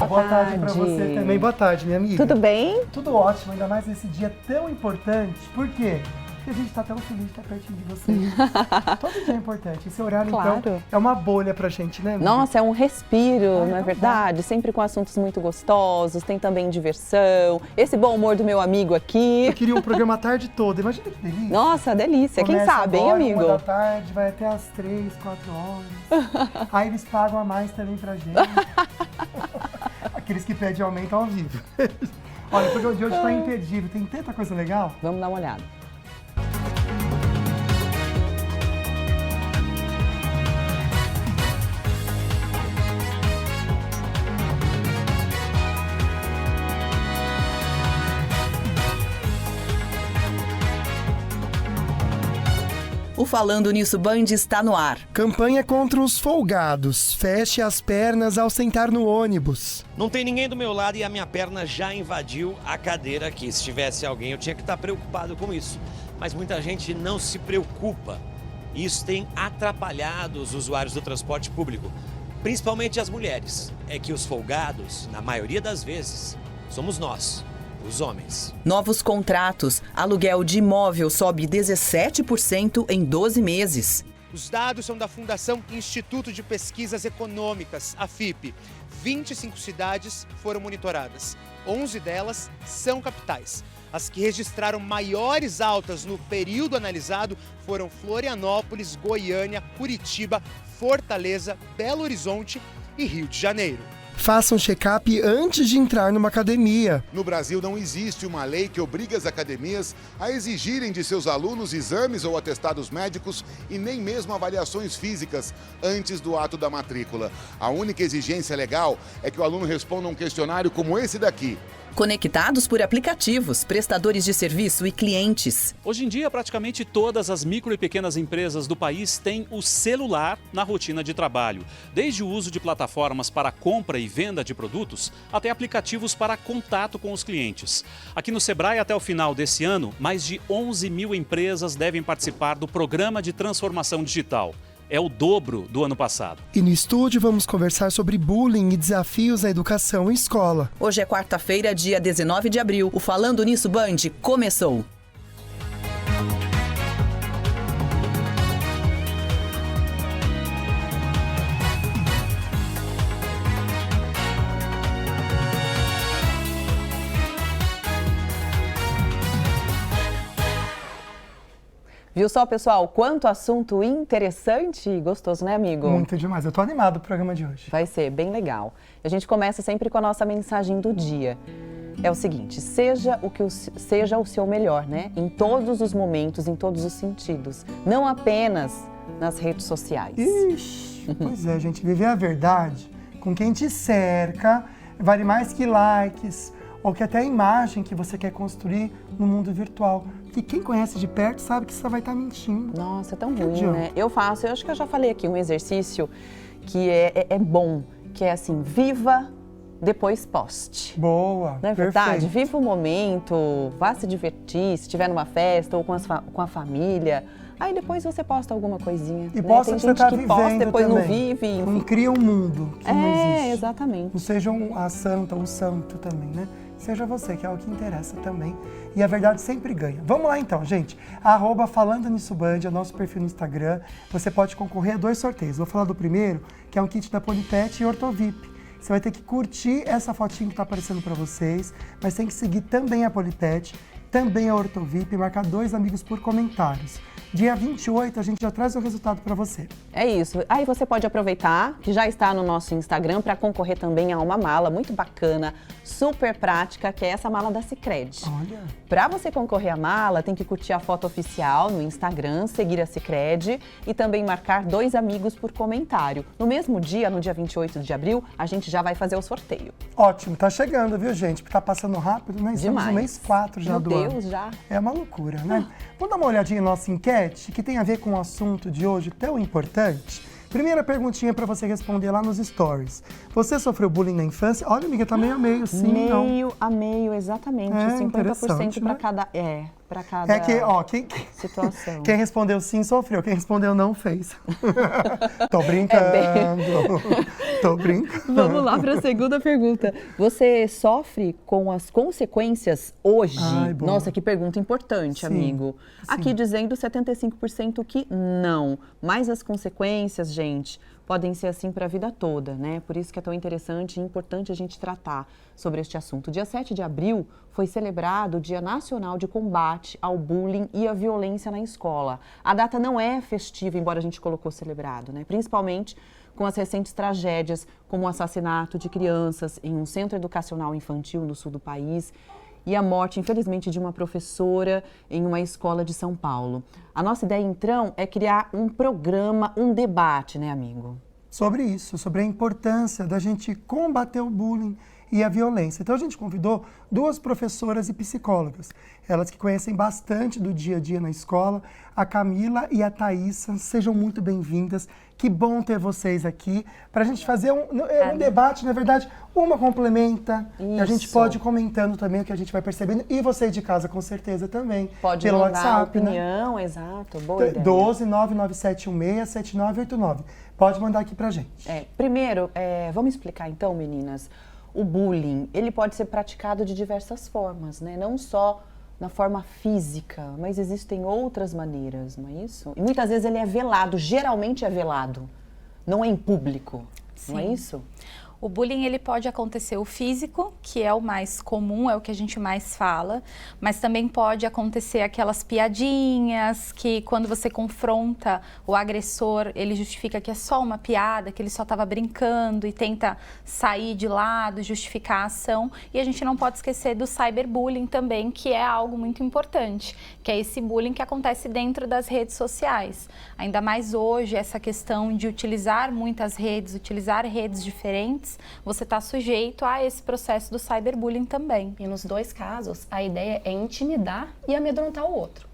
Boa tarde para você também. Boa tarde, minha amiga. Tudo bem? Tudo ótimo, ainda mais nesse dia tão importante. Por quê? Porque a gente está tão feliz de estar pertinho de você. Todo dia é importante. Esse horário, Claro. então, é uma bolha pra gente, né, amiga? Nossa, é um respiro, não é então verdade? Sempre com assuntos muito gostosos, tem também diversão, esse bom humor do meu amigo aqui. Eu queria um programa a tarde toda. Imagina que delícia. Nossa, delícia. Quem Começa sabe, hein, agora, amigo? 1 da tarde, vai até às 3, 4 horas. Aí eles pagam a mais também pra gente. Aqueles que pedem aumento ao vivo. Olha, o programa de hoje tá imperdível. Tem tanta coisa legal. Vamos dar uma olhada. O Falando Nisso Band está no ar. Campanha contra os folgados. Feche as pernas ao sentar no ônibus. Não tem ninguém do meu lado e a minha perna já invadiu a cadeira aqui. Se tivesse alguém, eu tinha que estar preocupado com isso. Mas muita gente não se preocupa. Isso tem atrapalhado os usuários do transporte público, principalmente as mulheres. É que os folgados, na maioria das vezes, somos nós, os homens. Novos contratos. Aluguel de imóvel sobe 17% em 12 meses. Os dados são da Fundação Instituto de Pesquisas Econômicas, a FIPE. 25 cidades foram monitoradas. 11 delas são capitais. As que registraram maiores altas no período analisado foram Florianópolis, Goiânia, Curitiba, Fortaleza, Belo Horizonte e Rio de Janeiro. Faça um check-up antes de entrar numa academia. No Brasil não existe uma lei que obrigue as academias a exigirem de seus alunos exames ou atestados médicos e nem mesmo avaliações físicas antes do ato da matrícula. A única exigência legal é que o aluno responda a um questionário como esse daqui. Conectados por aplicativos, prestadores de serviço e clientes. Hoje em dia, praticamente todas as micro e pequenas empresas do país têm o celular na rotina de trabalho. Desde o uso de plataformas para compra e venda de produtos, até aplicativos para contato com os clientes. Aqui no Sebrae, até o final desse ano, mais de 11 mil empresas devem participar do Programa de Transformação Digital. É o dobro do ano passado. E no estúdio vamos conversar sobre bullying e desafios na educação e escola. Hoje é quarta-feira, dia 19 de abril. O Falando Nisso Band começou. Viu só, pessoal, quanto assunto interessante e gostoso, né, amigo? Muito demais. Eu tô animado pro programa de hoje. Vai ser bem legal. A gente começa sempre com a nossa mensagem do dia. É o seguinte, seja o seu melhor, né? Em todos os momentos, em todos os sentidos. Não apenas nas redes sociais. Ixi, pois é, gente. Viver a verdade com quem te cerca vale mais que likes ou que até a imagem que você quer construir no mundo virtual. Que quem conhece de perto sabe que você vai estar mentindo. Nossa, é tão ruim, né? Eu acho que eu já falei aqui, um exercício que é bom, que é assim, viva, depois poste. Boa, não é verdade? perfeito. Viva o momento, vá se divertir, se estiver numa festa ou com a família. Aí depois você posta alguma coisinha. E né? posta Tem que gente você tá que vivendo posta, depois também. não vive. Enfim. Não cria um mundo que não existe. Exatamente. Não seja a santa ou o santo também, né? Seja você, que é o que interessa também. E a verdade sempre ganha. Vamos lá então, gente. @Falando Nisso Band é o nosso perfil no Instagram. Você pode concorrer a 2 sorteios. Vou falar do primeiro, que é um kit da Polipet e Ortovip. Você vai ter que curtir essa fotinho que está aparecendo para vocês, mas tem que seguir também a Polipet, também a Ortovip e marcar 2 amigos por comentários. Dia 28 a gente já traz o resultado para você. É isso. Aí você pode aproveitar, que já está no nosso Instagram, para concorrer também a uma mala muito bacana, super prática, que é essa mala da Sicredi. Olha. Para você concorrer à mala, tem que curtir a foto oficial no Instagram, seguir a Sicredi e também marcar 2 amigos por comentário. No mesmo dia, no dia 28 de abril, a gente já vai fazer o sorteio. Ótimo, tá chegando, viu, gente? Tá passando rápido, né? Estamos Demais. no mês 4 já do ano. Meu Deus, já. É uma loucura, né? Vamos dar uma olhadinha na nossa enquete, que tem a ver com o assunto de hoje tão importante. Primeira perguntinha para você responder lá nos stories. Você sofreu bullying na infância? Olha, amiga, tá meio a meio, sim, não? Meio a meio, exatamente. É, 50% interessante, para né? para cada situação. Quem respondeu sim sofreu, quem respondeu não fez. Tô brincando, tô brincando. Vamos lá para a segunda pergunta. Você sofre com as consequências hoje? Ai, boa. Nossa, que pergunta importante, Sim, amigo. Aqui sim. dizendo 75% que não. Mas as consequências, gente, podem ser assim para a vida toda, né? Por isso que é tão interessante e importante a gente tratar sobre este assunto. Dia 7 de abril foi celebrado o Dia Nacional de Combate ao Bullying e à Violência na Escola. A data não é festiva, embora a gente colocou celebrado, né? Principalmente com as recentes tragédias, como o assassinato de crianças em um centro educacional infantil no sul do país e a morte, infelizmente, de uma professora em uma escola de São Paulo. A nossa ideia, então, é criar um programa, um debate, né, amigo? Sobre isso, sobre a importância da gente combater o bullying e a violência. Então a gente convidou 2 professoras e psicólogas, elas que conhecem bastante do dia a dia na escola, a Camila e a Thaísa. Sejam muito bem-vindas, que bom ter vocês aqui para a gente fazer um debate, na verdade, uma complementa, e a gente pode ir comentando também o que a gente vai percebendo, e vocês de casa com certeza também, pode pelo mandar WhatsApp, opinião, né? Exato, boa ideia. 12 99716 7989. Pode mandar aqui pra gente. Primeiro, vamos explicar então, meninas. O bullying, ele pode ser praticado de diversas formas, né? Não só na forma física, mas existem outras maneiras, não é isso? E muitas vezes ele é velado, geralmente é velado, não é em público, não é isso? O bullying, ele pode acontecer o físico, que é o mais comum, é o que a gente mais fala, mas também pode acontecer aquelas piadinhas que quando você confronta o agressor, ele justifica que é só uma piada, que ele só estava brincando e tenta sair de lado, justificar a ação. E a gente não pode esquecer do cyberbullying também, que é algo muito importante, que é esse bullying que acontece dentro das redes sociais. Ainda mais hoje, essa questão de utilizar muitas redes, utilizar redes diferentes, você está sujeito a esse processo do cyberbullying também. E nos 2 casos, a ideia é intimidar e amedrontar o outro.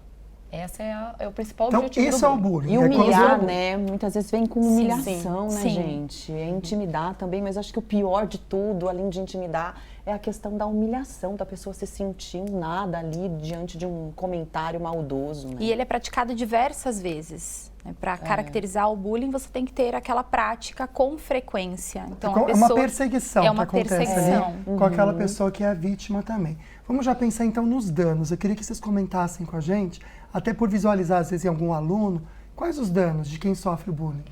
Esse é o principal objetivo isso do é o bullying. E humilhar, né? Muitas vezes vem com humilhação, né, sim. gente? É intimidar também, mas acho que o pior de tudo, além de intimidar, é a questão da humilhação, da pessoa se sentir um nada ali diante de um comentário maldoso, né? E ele é praticado diversas vezes. Para caracterizar o bullying, você tem que ter aquela prática com frequência. Então, é uma perseguição é uma que acontece perseguição. ali com aquela pessoa que é a vítima também. Vamos já pensar então nos danos. Eu queria que vocês comentassem com a gente, até por visualizar às vezes em algum aluno, quais os danos de quem sofre o bullying?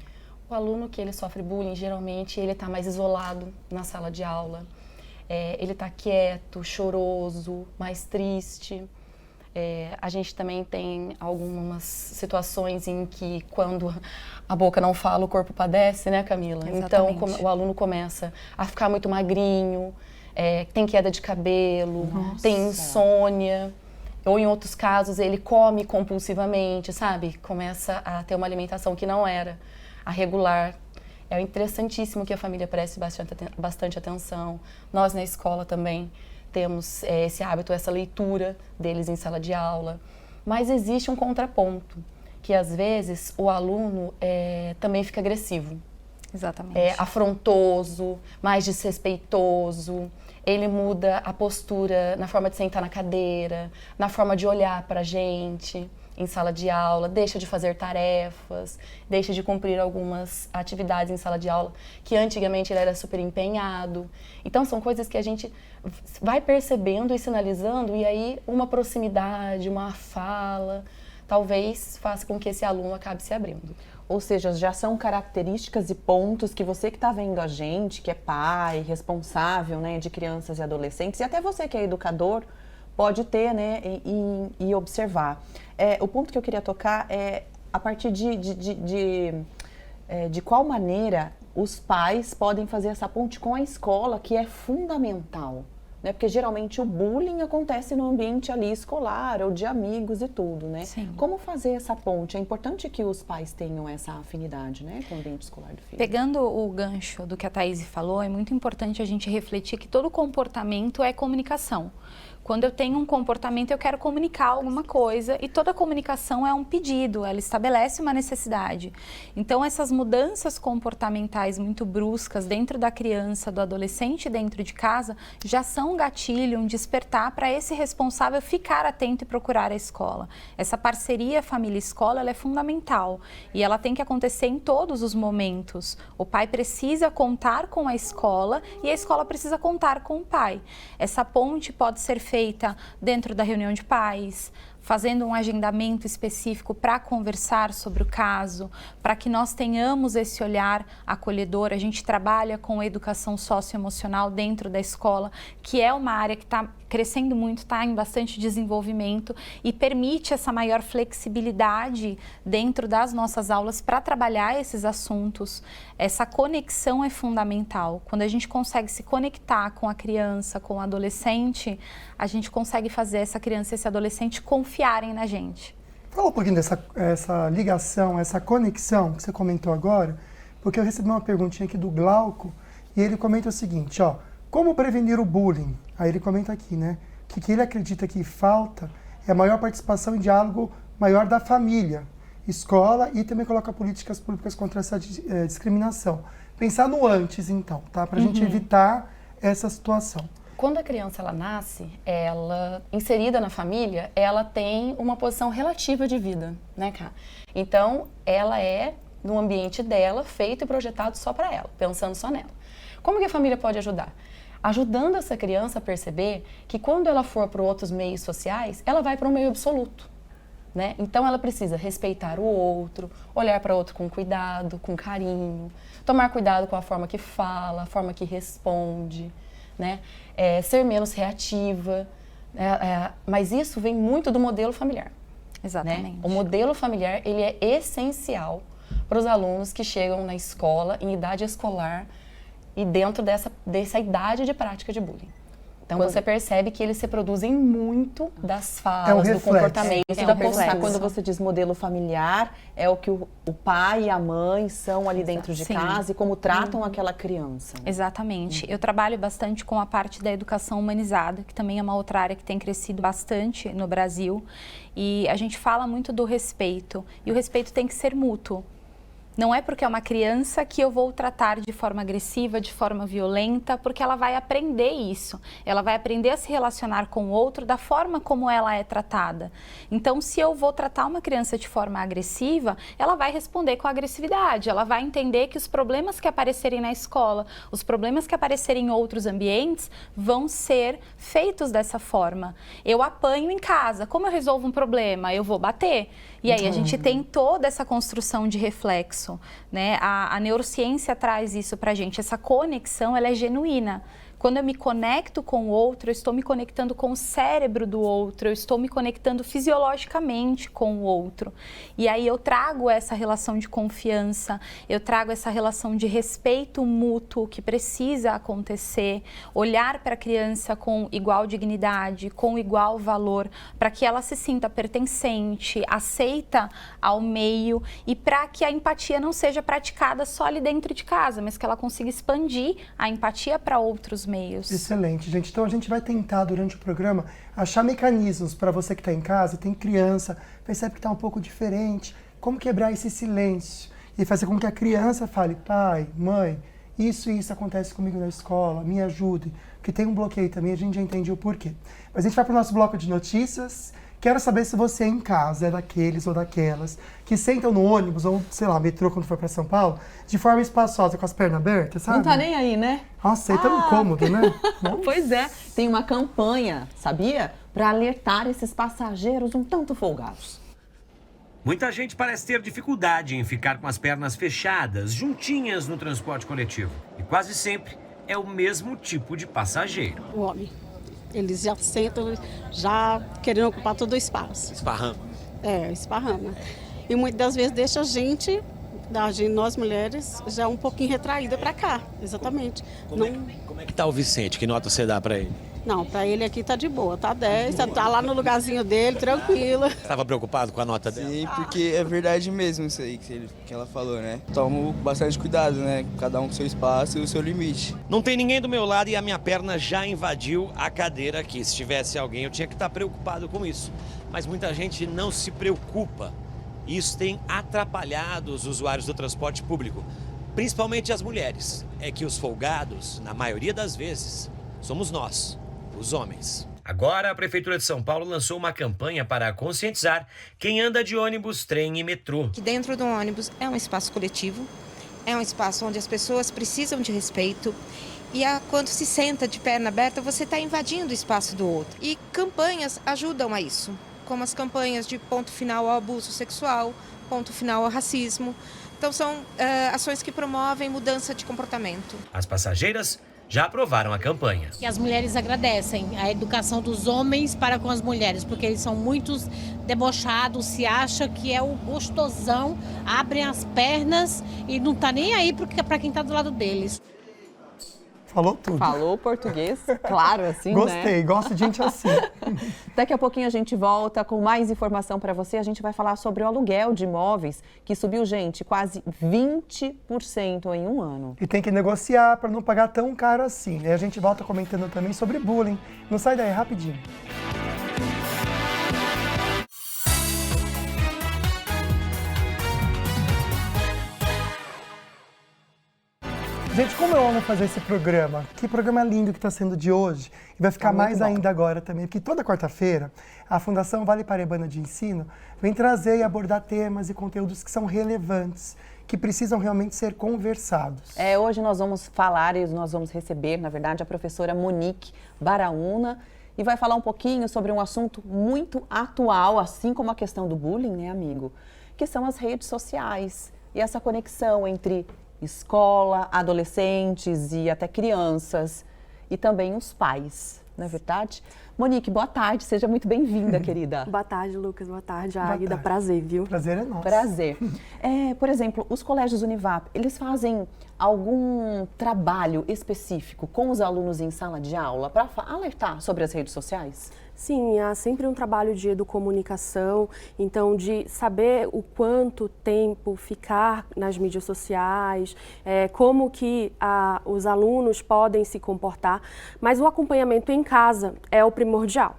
O aluno que ele sofre bullying, geralmente, ele está mais isolado na sala de aula. Ele está quieto, choroso, mais triste. A gente também tem algumas situações em que quando a boca não fala, o corpo padece, né, Camila? Exatamente. Então, o aluno começa a ficar muito magrinho, tem queda de cabelo, tem insônia, ou em outros casos ele come compulsivamente, sabe? Começa a ter uma alimentação que não era a regular. É interessantíssimo que a família preste bastante atenção. Nós na escola também temos esse hábito, essa leitura deles em sala de aula. Mas existe um contraponto, que às vezes o aluno também fica agressivo. Exatamente. Afrontoso, mais desrespeitoso. Ele muda a postura na forma de sentar na cadeira, na forma de olhar para a gente em sala de aula, deixa de fazer tarefas, deixa de cumprir algumas atividades em sala de aula que antigamente ele era super empenhado. Então são coisas que a gente vai percebendo e sinalizando, e aí uma proximidade, uma fala, talvez faça com que esse aluno acabe se abrindo. Ou seja, já são características e pontos que você que está vendo a gente, que é pai, responsável, né, de crianças e adolescentes, e até você que é educador, pode ter, né, e observar. O ponto que eu queria tocar é a partir de qual maneira os pais podem fazer essa ponte com a escola, que é fundamental, né? Porque geralmente o bullying acontece no ambiente ali escolar, ou de amigos e tudo, né? Sim. Como fazer essa ponte? É importante que os pais tenham essa afinidade, né, com o ambiente escolar do filho. Pegando o gancho do que a Thaís falou, é muito importante a gente refletir que todo comportamento é comunicação. Quando eu tenho um comportamento, eu quero comunicar alguma coisa e toda comunicação é um pedido, ela estabelece uma necessidade. Então, essas mudanças comportamentais muito bruscas dentro da criança, do adolescente dentro de casa, já são um gatilho, um despertar para esse responsável ficar atento e procurar a escola. Essa parceria família-escola, ela é fundamental e ela tem que acontecer em todos os momentos. O pai precisa contar com a escola e a escola precisa contar com o pai. Essa ponte pode ser feita dentro da reunião de pais, fazendo um agendamento específico para conversar sobre o caso, para que nós tenhamos esse olhar acolhedor. A gente trabalha com educação socioemocional dentro da escola, que é uma área que está crescendo muito, está em bastante desenvolvimento e permite essa maior flexibilidade dentro das nossas aulas para trabalhar esses assuntos. Essa conexão é fundamental. Quando a gente consegue se conectar com a criança, com o adolescente, a gente consegue fazer essa criança e esse adolescente confiarem na gente. Fala um pouquinho dessa essa ligação, essa conexão que você comentou agora, porque eu recebi uma perguntinha aqui do Glauco e ele comenta o seguinte, ó, como prevenir o bullying? Aí ele comenta aqui, né, que ele acredita que falta é a maior participação em diálogo maior da família, escola e também coloca políticas públicas contra essa discriminação. Pensar no antes, então, tá? Pra gente evitar essa situação. Quando a criança ela nasce, ela inserida na família, ela tem uma posição relativa de vida, né, Cá? Então, ela é no ambiente dela, feito e projetado só para ela, pensando só nela. Como que a família pode ajudar? Ajudando essa criança a perceber que quando ela for para outros meios sociais, ela vai para um meio absoluto, né? Então, ela precisa respeitar o outro, olhar para o outro com cuidado, com carinho, tomar cuidado com a forma que fala, a forma que responde, né? Ser menos reativa, mas isso vem muito do modelo familiar. Exatamente. Né? O modelo familiar, ele é essencial para os alunos que chegam na escola, em idade escolar e dentro dessa idade de prática de bullying. Então, você percebe que eles se reproduzem muito das falas, do comportamento, da postura. Quando você diz modelo familiar, é o que o pai e a mãe são ali dentro de casa e como tratam aquela criança. Exatamente. Eu trabalho bastante com a parte da educação humanizada, que também é uma outra área que tem crescido bastante no Brasil. E a gente fala muito do respeito. E o respeito tem que ser mútuo. Não é porque é uma criança que eu vou tratar de forma agressiva, de forma violenta, porque ela vai aprender isso. Ela vai aprender a se relacionar com o outro da forma como ela é tratada. Então, se eu vou tratar uma criança de forma agressiva, ela vai responder com agressividade. Ela vai entender que os problemas que aparecerem na escola, os problemas que aparecerem em outros ambientes, vão ser feitos dessa forma. Eu apanho em casa. Como eu resolvo um problema? Eu vou bater. E aí a gente tem toda essa construção de reflexo, né? A neurociência traz isso pra gente, essa conexão, ela é genuína. Quando eu me conecto com o outro, eu estou me conectando com o cérebro do outro, eu estou me conectando fisiologicamente com o outro. E aí eu trago essa relação de confiança, eu trago essa relação de respeito mútuo que precisa acontecer, olhar para a criança com igual dignidade, com igual valor, para que ela se sinta pertencente, aceita ao meio e para que a empatia não seja praticada só ali dentro de casa, mas que ela consiga expandir a empatia para outros meios. Excelente, gente. Então a gente vai tentar durante o programa achar mecanismos para você que está em casa, tem criança, percebe que está um pouco diferente, como quebrar esse silêncio e fazer com que a criança fale, pai, mãe, isso e isso acontece comigo na escola, me ajude, porque tem um bloqueio também, a gente já entende o porquê. Mas a gente vai para o nosso bloco de notícias. Quero saber se você em casa é daqueles ou daquelas que sentam no ônibus ou, sei lá, metrô quando for para São Paulo, de forma espaçosa, com as pernas abertas, sabe? Não tá nem aí, né? Nossa, é tão incômodo, né? Pois é. Tem uma campanha, sabia? Para alertar esses passageiros um tanto folgados. Muita gente parece ter dificuldade em ficar com as pernas fechadas, juntinhas no transporte coletivo. E quase sempre é o mesmo tipo de passageiro. O homem. Eles já sentam, já querendo ocupar todo o espaço. Esparrama. Esparrama. E muitas das vezes deixa a gente Nós mulheres já é um pouquinho retraída para cá, exatamente. Como é que tá o Vicente? Que nota você dá para ele? Não, para ele aqui tá de boa, tá 10, tá lá no lugarzinho dele, tranquila. Estava preocupado com a nota dela? Sim, porque é verdade mesmo isso aí que ela falou, né? Tomo bastante cuidado, né? Cada um com seu espaço e o seu limite. Não tem ninguém do meu lado e a minha perna já invadiu a cadeira aqui. Se tivesse alguém, eu tinha que estar preocupado com isso. Mas muita gente não se preocupa. Isso tem atrapalhado os usuários do transporte público, principalmente as mulheres. É que os folgados, na maioria das vezes, somos nós, os homens. Agora, a Prefeitura de São Paulo lançou uma campanha para conscientizar quem anda de ônibus, trem e metrô. Que dentro do ônibus é um espaço coletivo, é um espaço onde as pessoas precisam de respeito. E quando se senta de perna aberta, você está invadindo o espaço do outro. E campanhas ajudam a isso, como as campanhas de ponto final ao abuso sexual, ponto final ao racismo. Então são ações que promovem mudança de comportamento. As passageiras já aprovaram a campanha. E as mulheres agradecem a educação dos homens para com as mulheres, porque eles são muito debochados, se acha que é o gostosão, abrem as pernas e não tá nem aí para quem está do lado deles. Falou tudo. Falou português, claro, assim, Gostei, né? gosto de gente assim. Daqui a pouquinho a gente volta com mais informação para você. A gente vai falar sobre o aluguel de imóveis, que subiu, gente, quase 20% em um ano. E tem que negociar para não pagar tão caro assim. E a gente volta comentando também sobre bullying. Não sai daí, rapidinho. Gente, como eu amo fazer esse programa, que programa lindo que está sendo de hoje, e vai ficar mais ainda agora também, porque toda quarta-feira a Fundação Vale Paraibana de Ensino vem trazer e abordar temas e conteúdos que são relevantes, que precisam realmente ser conversados. Hoje nós vamos falar e nós vamos receber, na verdade, a professora Monique Baraúna, e vai falar um pouquinho sobre um assunto muito atual, assim como a questão do bullying, né, amigo? Que são as redes sociais e essa conexão entre escola, adolescentes e até crianças e também os pais, não é verdade? Monique, boa tarde, seja muito bem-vinda, querida. Boa tarde, Lucas, boa tarde, Águida, prazer, viu? Prazer é nosso. Prazer. Por exemplo, os colégios Univap, eles fazem algum trabalho específico com os alunos em sala de aula para alertar sobre as redes sociais? Sim, há sempre um trabalho de educomunicação, então de saber o quanto tempo ficar nas mídias sociais, como que os alunos podem se comportar, mas o acompanhamento em casa é o primordial.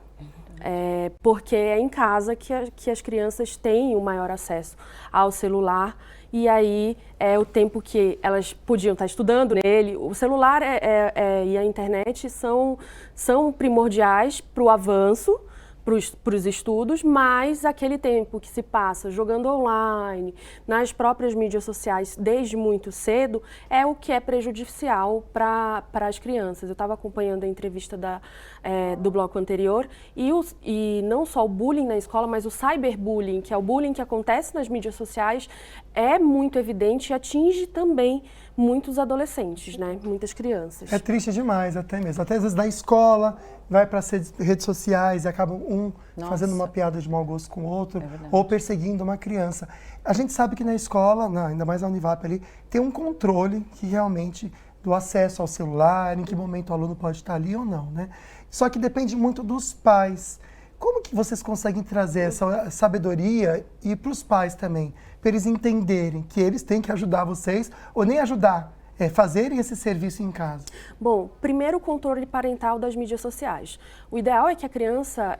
Porque é em casa que as crianças têm o maior acesso ao celular e aí é o tempo que elas podiam estar estudando nele. O celular e a internet são primordiais para o avanço, para os estudos, mas aquele tempo que se passa jogando online, nas próprias mídias sociais desde muito cedo, é o que é prejudicial para as crianças. Eu estava acompanhando a entrevista do bloco anterior e não só o bullying na escola, mas o cyberbullying, que é o bullying que acontece nas mídias sociais, é muito evidente e atinge também muitos adolescentes, né? Muitas crianças. É triste demais até mesmo. Até às vezes da escola, vai para as redes sociais e acaba fazendo uma piada de mau gosto com o outro ou perseguindo uma criança. A gente sabe que na escola, ainda mais na Univap ali, tem um controle que realmente do acesso ao celular, em que momento o aluno pode estar ali ou não, né? Só que depende muito dos pais. Como que vocês conseguem trazer essa sabedoria e para os pais também, para eles entenderem que eles têm que ajudar vocês ou nem ajudar, fazerem esse serviço em casa? Bom, primeiro o controle parental das mídias sociais. O ideal é que a criança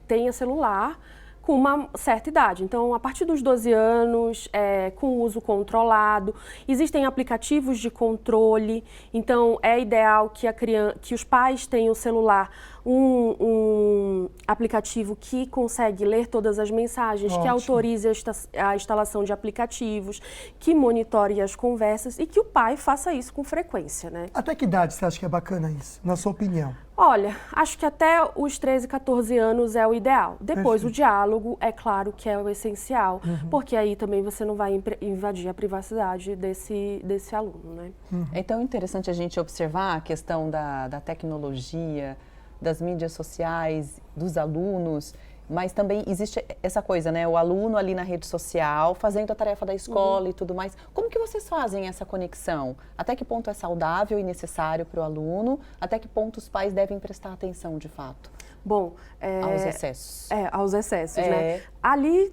tenha celular com uma certa idade. Então, a partir dos 12 anos, com uso controlado. Existem aplicativos de controle, então é ideal que os pais tenham celular, um aplicativo que consegue ler todas as mensagens, que autorize a instalação de aplicativos, que monitore as conversas e que o pai faça isso com frequência, né? Até que idade você acha que é bacana isso, na sua opinião? Olha, acho que até os 13, 14 anos é o ideal. Depois, o diálogo, é claro que é o essencial, porque aí também você não vai invadir a privacidade desse aluno, né? É tão interessante a gente observar a questão da tecnologia, das mídias sociais, dos alunos Mas também existe essa coisa, né? O aluno ali na rede social, fazendo a tarefa da escola e tudo mais. Como que vocês fazem essa conexão? Até que ponto é saudável e necessário para o aluno? Até que ponto os pais devem prestar atenção, de fato? Bom, aos excessos. Aos excessos, né? Ali,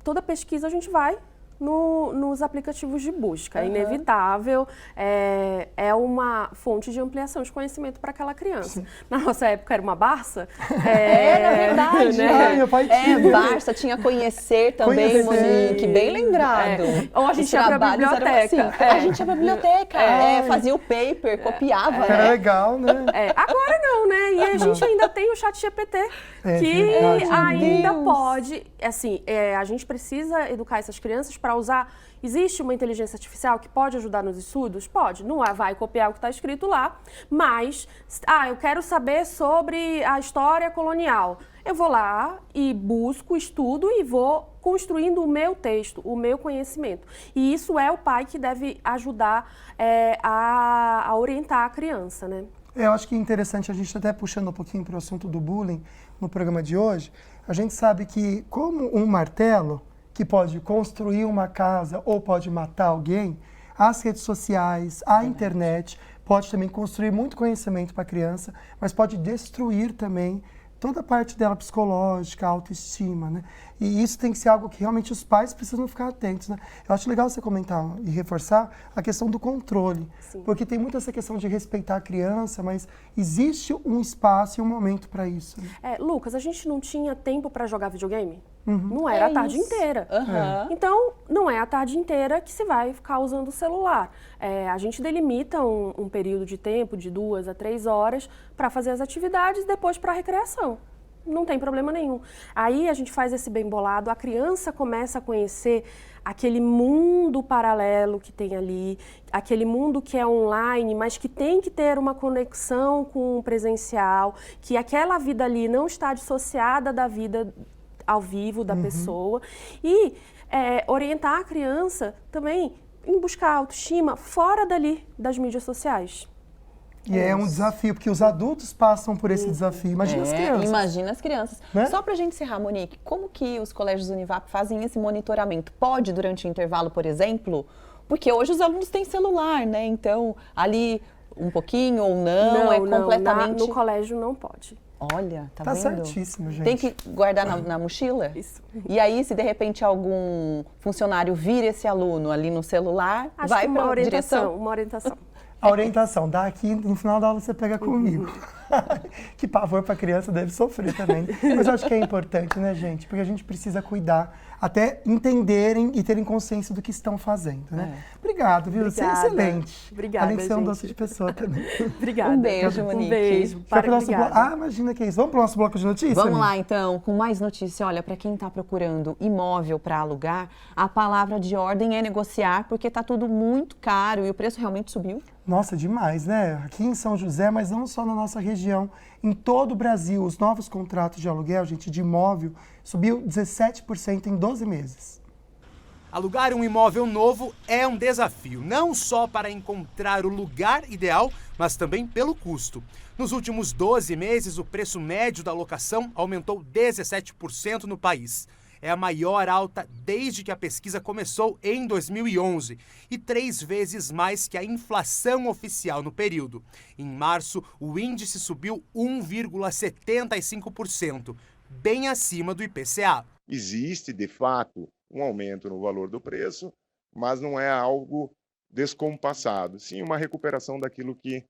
toda pesquisa a gente vai nos aplicativos de busca. É inevitável, é uma fonte de ampliação de conhecimento para aquela criança. Na nossa época era uma Barça. Na verdade. Né? Meu pai tinha. Barça, tinha Conhecer também, Monique, bem lembrado. Ou a gente ia para a biblioteca. A gente ia para a biblioteca, fazia o paper, copiava. Era legal, né? Agora não, né? E a gente ainda tem o ChatGPT, que ainda pode, assim, a gente precisa educar essas crianças para usar. Existe uma inteligência artificial que pode ajudar nos estudos? Pode. Não vai copiar o que está escrito lá, mas, eu quero saber sobre a história colonial. Eu vou lá e busco, estudo e vou construindo o meu texto, o meu conhecimento. E isso é o pai que deve ajudar a orientar a criança, né? Eu acho que é interessante, a gente até puxando um pouquinho para o assunto do bullying no programa de hoje, a gente sabe que como um martelo que pode construir uma casa ou pode matar alguém, as redes sociais, a internet pode também construir muito conhecimento para a criança, mas pode destruir também toda a parte dela psicológica, autoestima, né? E isso tem que ser algo que realmente os pais precisam ficar atentos, né? Eu acho legal você comentar e reforçar a questão do controle, porque tem muito essa questão de respeitar a criança, mas existe um espaço e um momento para isso. Né? Lucas, a gente não tinha tempo para jogar videogame? Não era a tarde inteira. Então, não é a tarde inteira que se vai ficar usando o celular. A gente delimita um período de tempo de 2 a 3 horas para fazer as atividades e depois para a recreação. Não tem problema nenhum. Aí a gente faz esse bem bolado, a criança começa a conhecer aquele mundo paralelo que tem ali, aquele mundo que é online, mas que tem que ter uma conexão com o presencial, que aquela vida ali não está dissociada da vida ao vivo da pessoa, e orientar a criança também em buscar autoestima fora dali das mídias sociais. E é um desafio, porque os adultos passam por esse desafio. Imagina as crianças. Imagina as crianças. Né? Só pra gente encerrar, Monique, como que os colégios Univap fazem esse monitoramento? Pode durante o intervalo, por exemplo? Porque hoje os alunos têm celular, né? Então, ali um pouquinho ou não, completamente... No colégio não pode. Olha, tá vendo? Certíssimo, gente. Tem que guardar na mochila? Isso. E aí, se de repente algum funcionário vir esse aluno ali no celular, vai para a direção? Uma orientação. A orientação, daqui no final da aula você pega comigo. Que pavor para a criança deve sofrer também. Mas eu acho que é importante, né, gente? Porque a gente precisa cuidar, até entenderem e terem consciência do que estão fazendo, né? Obrigado, viu? Você é excelente. Obrigada, além de ser um gente. doce de pessoa também. Obrigada. Um beijo, Monique. Um beijo. Imagina que é isso. Vamos para o nosso bloco de notícias? Vamos lá, então, com mais notícia. Olha, para quem está procurando imóvel para alugar, a palavra de ordem é negociar, porque está tudo muito caro e o preço realmente subiu. Nossa, demais, né? Aqui em São José, mas não só na nossa região, em todo o Brasil, os novos contratos de aluguel, gente, de imóvel, subiu 17% em 12 meses. Alugar um imóvel novo é um desafio, não só para encontrar o lugar ideal, mas também pelo custo. Nos últimos 12 meses, o preço médio da locação aumentou 17% no país. É a maior alta desde que a pesquisa começou em 2011 e 3 vezes mais que a inflação oficial no período. Em março, o índice subiu 1,75%, bem acima do IPCA. Existe, de fato, um aumento no valor do preço, mas não é algo descompassado, sim uma recuperação daquilo que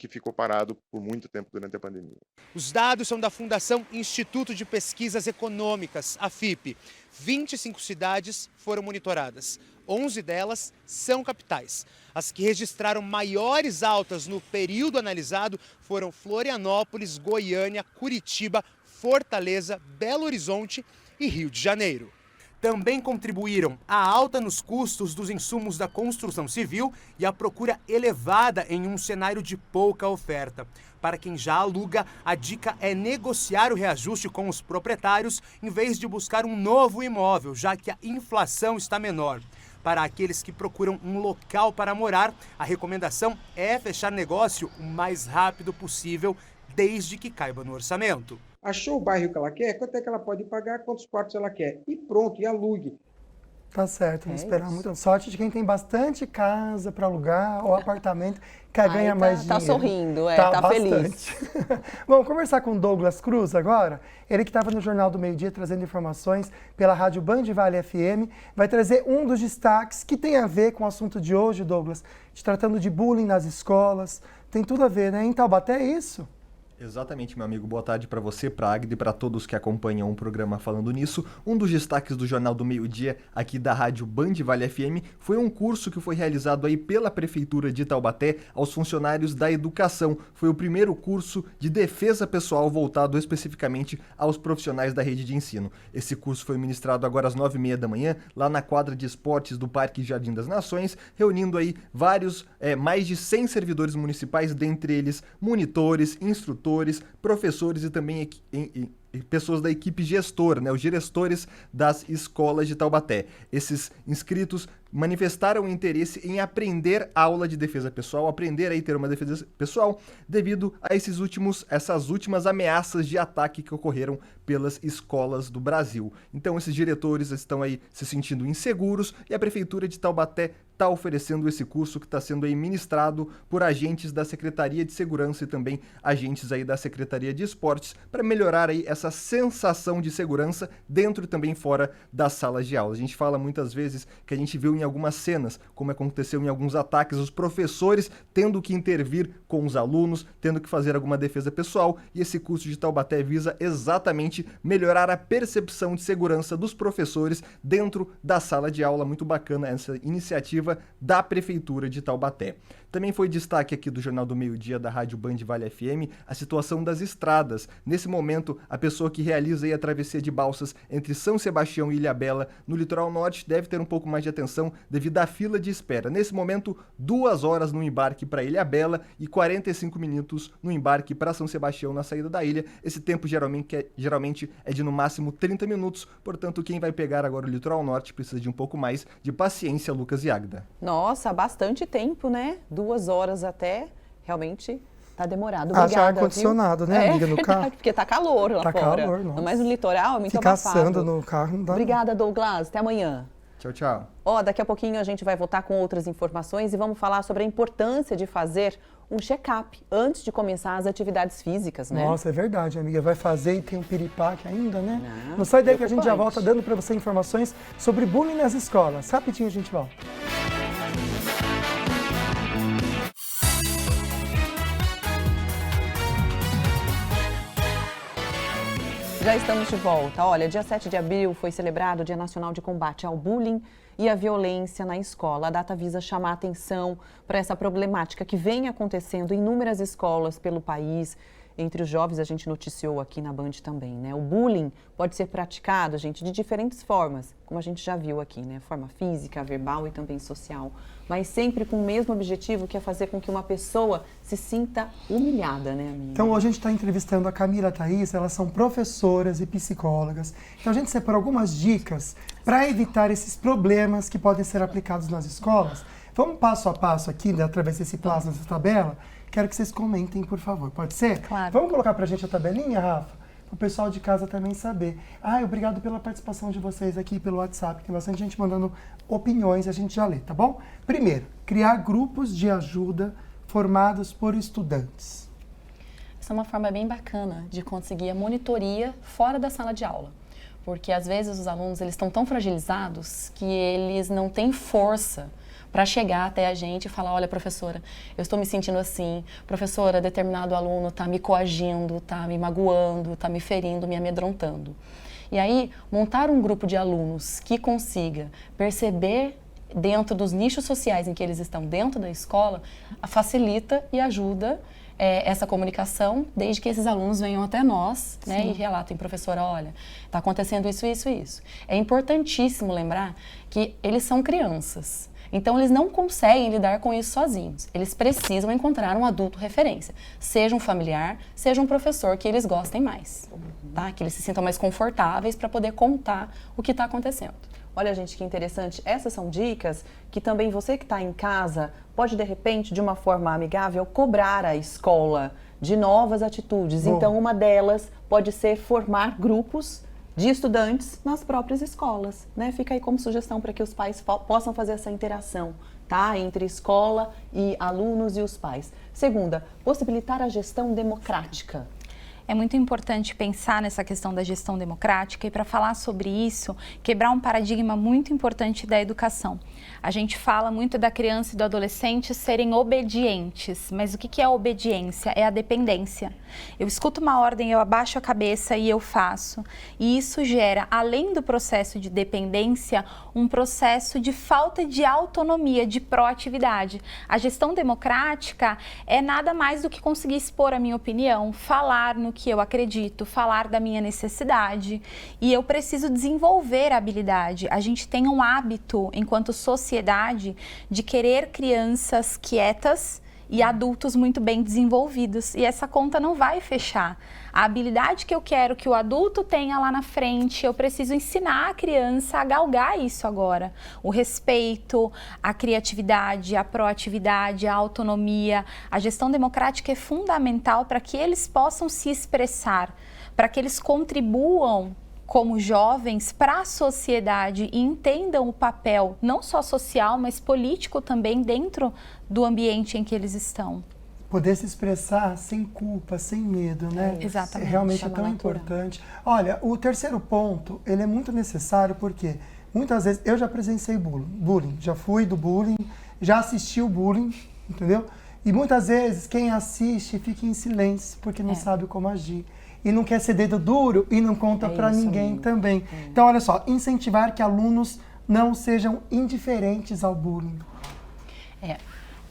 ficou parado por muito tempo durante a pandemia. Os dados são da Fundação Instituto de Pesquisas Econômicas, a FIP. 25 cidades foram monitoradas. 11 delas são capitais. As que registraram maiores altas no período analisado foram Florianópolis, Goiânia, Curitiba, Fortaleza, Belo Horizonte e Rio de Janeiro. Também contribuíram a alta nos custos dos insumos da construção civil e a procura elevada em um cenário de pouca oferta. Para quem já aluga, a dica é negociar o reajuste com os proprietários em vez de buscar um novo imóvel, já que a inflação está menor. Para aqueles que procuram um local para morar, a recomendação é fechar negócio o mais rápido possível, desde que caiba no orçamento. Achou o bairro que ela quer, quanto é que ela pode pagar, quantos quartos ela quer. E pronto, e alugue. Tá certo, não esperar muito. Sorte de quem tem bastante casa para alugar ou apartamento, que ganha mais dinheiro. Tá sorrindo, tá bastante. feliz. Vamos conversar com o Douglas Cruz agora. Ele que estava no Jornal do Meio Dia trazendo informações pela Rádio Band Vale FM. Vai trazer um dos destaques que tem a ver com o assunto de hoje, Douglas. Tratando de bullying nas escolas. Tem tudo a ver, né? Em Taubaté é isso? Exatamente, meu amigo. Boa tarde para você, para a Agda e para todos que acompanham o programa falando nisso. Um dos destaques do Jornal do Meio Dia, aqui da Rádio Band Vale FM, foi um curso que foi realizado aí pela Prefeitura de Taubaté aos funcionários da educação. Foi o primeiro curso de defesa pessoal voltado especificamente aos profissionais da rede de ensino. Esse curso foi ministrado agora às 9h30 da manhã, lá na quadra de esportes do Parque Jardim das Nações, reunindo aí mais de 100 servidores municipais, dentre eles monitores, instrutores, professores e também pessoas da equipe gestora, né, os gestores das escolas de Taubaté. Esses inscritos manifestaram interesse em aprender aula de defesa pessoal, aprender a ter uma defesa pessoal, devido a essas últimas ameaças de ataque que ocorreram pelas escolas do Brasil. Então, esses diretores estão aí se sentindo inseguros e a Prefeitura de Taubaté está oferecendo esse curso que está sendo aí ministrado por agentes da Secretaria de Segurança e também agentes aí da Secretaria de Esportes para melhorar aí essa sensação de segurança dentro e também fora das salas de aula. A gente fala muitas vezes que a gente viu em algumas cenas, como aconteceu em alguns ataques, os professores tendo que intervir com os alunos, tendo que fazer alguma defesa pessoal, e esse curso de Taubaté visa exatamente melhorar a percepção de segurança dos professores dentro da sala de aula. Muito bacana essa iniciativa da Prefeitura de Taubaté. Também foi destaque aqui do Jornal do Meio Dia da Rádio Band Vale FM a situação das estradas. Nesse momento, a pessoa que realiza aí a travessia de balsas entre São Sebastião e Ilhabela, no litoral norte, deve ter um pouco mais de atenção devido à fila de espera. Nesse momento, 2 horas no embarque para Ilhabela e 45 minutos no embarque para São Sebastião na saída da ilha. Esse tempo geralmente é de no máximo 30 minutos, portanto, quem vai pegar agora o litoral norte precisa de um pouco mais de paciência, Lucas e Agda. Nossa, bastante tempo, né? 2 horas até, realmente tá demorado. Obrigada, já ar-condicionado, né, amiga, no carro? Porque tá calor lá fora. Tá calor, nossa. Mas no litoral é muito Ficar abafado. assando no carro não dá. Obrigada, Douglas. Até amanhã. Tchau, tchau. Daqui a pouquinho a gente vai voltar com outras informações e vamos falar sobre a importância de fazer um check-up antes de começar as atividades físicas, né? Nossa, é verdade, amiga. Vai fazer e tem um piripaque ainda, né? Não sai daí que a gente já volta dando para você informações sobre bullying nas escolas. Rapidinho a gente volta. Já estamos de volta. Olha, dia 7 de abril foi celebrado o Dia Nacional de Combate ao Bullying e à Violência na Escola. A data visa chamar a atenção para essa problemática que vem acontecendo em inúmeras escolas pelo país. Entre os jovens, a gente noticiou aqui na Band também, né? O bullying pode ser praticado, gente, de diferentes formas, como a gente já viu aqui, né? Forma física, verbal e também social, mas sempre com o mesmo objetivo, que é fazer com que uma pessoa se sinta humilhada, né, amiga? Então, hoje a gente está entrevistando a Camila e a Thaís, elas são professoras e psicólogas. Então, a gente separou algumas dicas para evitar esses problemas que podem ser aplicados nas escolas. Vamos passo a passo aqui, né, através desse plasma, dessa tabela. Quero que vocês comentem, por favor. Pode ser? Claro. Vamos colocar pra gente a tabelinha, Rafa? Para o pessoal de casa também saber. Obrigado pela participação de vocês aqui pelo WhatsApp. Tem bastante gente mandando opiniões, a gente já lê, tá bom? Primeiro, criar grupos de ajuda formados por estudantes. Essa é uma forma bem bacana de conseguir a monitoria fora da sala de aula. Porque às vezes os alunos eles estão tão fragilizados que eles não têm força para chegar até a gente e falar, olha, professora, eu estou me sentindo assim, professora, determinado aluno está me coagindo, está me magoando, está me ferindo, me amedrontando. E aí, montar um grupo de alunos que consiga perceber dentro dos nichos sociais em que eles estão dentro da escola, facilita e ajuda essa comunicação, desde que esses alunos venham até nós, né, e relatem, professora, olha, está acontecendo isso, isso e isso. É importantíssimo lembrar que eles são crianças. Então, eles não conseguem lidar com isso sozinhos. Eles precisam encontrar um adulto referência, seja um familiar, seja um professor que eles gostem mais, tá? Que eles se sintam mais confortáveis para poder contar o que está acontecendo. Olha, gente, que interessante. Essas são dicas que também você que está em casa pode, de repente, de uma forma amigável, cobrar a escola de novas atitudes. Bom. Então, uma delas pode ser formar grupos de estudantes nas próprias escolas, né? Fica aí como sugestão para que os pais possam fazer essa interação, tá? Entre escola e alunos e os pais. Segunda, possibilitar a gestão democrática. É muito importante pensar nessa questão da gestão democrática e, para falar sobre isso, quebrar um paradigma muito importante da educação. A gente fala muito da criança e do adolescente serem obedientes, mas o que é a obediência? É a dependência. Eu escuto uma ordem, eu abaixo a cabeça e eu faço. E isso gera, além do processo de dependência, um processo de falta de autonomia, de proatividade. A gestão democrática é nada mais do que conseguir expor a minha opinião, falar no que eu acredito, falar da minha necessidade, e eu preciso desenvolver a habilidade. A gente tem um hábito, enquanto sociedade, de querer crianças quietas e adultos muito bem desenvolvidos, e essa conta não vai fechar. A habilidade que eu quero que o adulto tenha lá na frente, eu preciso ensinar a criança a galgar isso agora. O respeito, a criatividade, a proatividade, a autonomia. A gestão democrática é fundamental para que eles possam se expressar, para que eles contribuam como jovens para a sociedade e entendam o papel não só social, mas político também dentro do ambiente em que eles estão. Poder se expressar sem culpa, sem medo, né? Exatamente. Realmente é tão importante. Olha, o terceiro ponto, ele é muito necessário porque muitas vezes eu já presenciei bullying, já fui do bullying, já assisti o bullying, entendeu? E muitas vezes quem assiste fica em silêncio porque não sabe como agir. E não quer ser dedo duro e não conta para ninguém também. Então, olha só, incentivar que alunos não sejam indiferentes ao bullying. É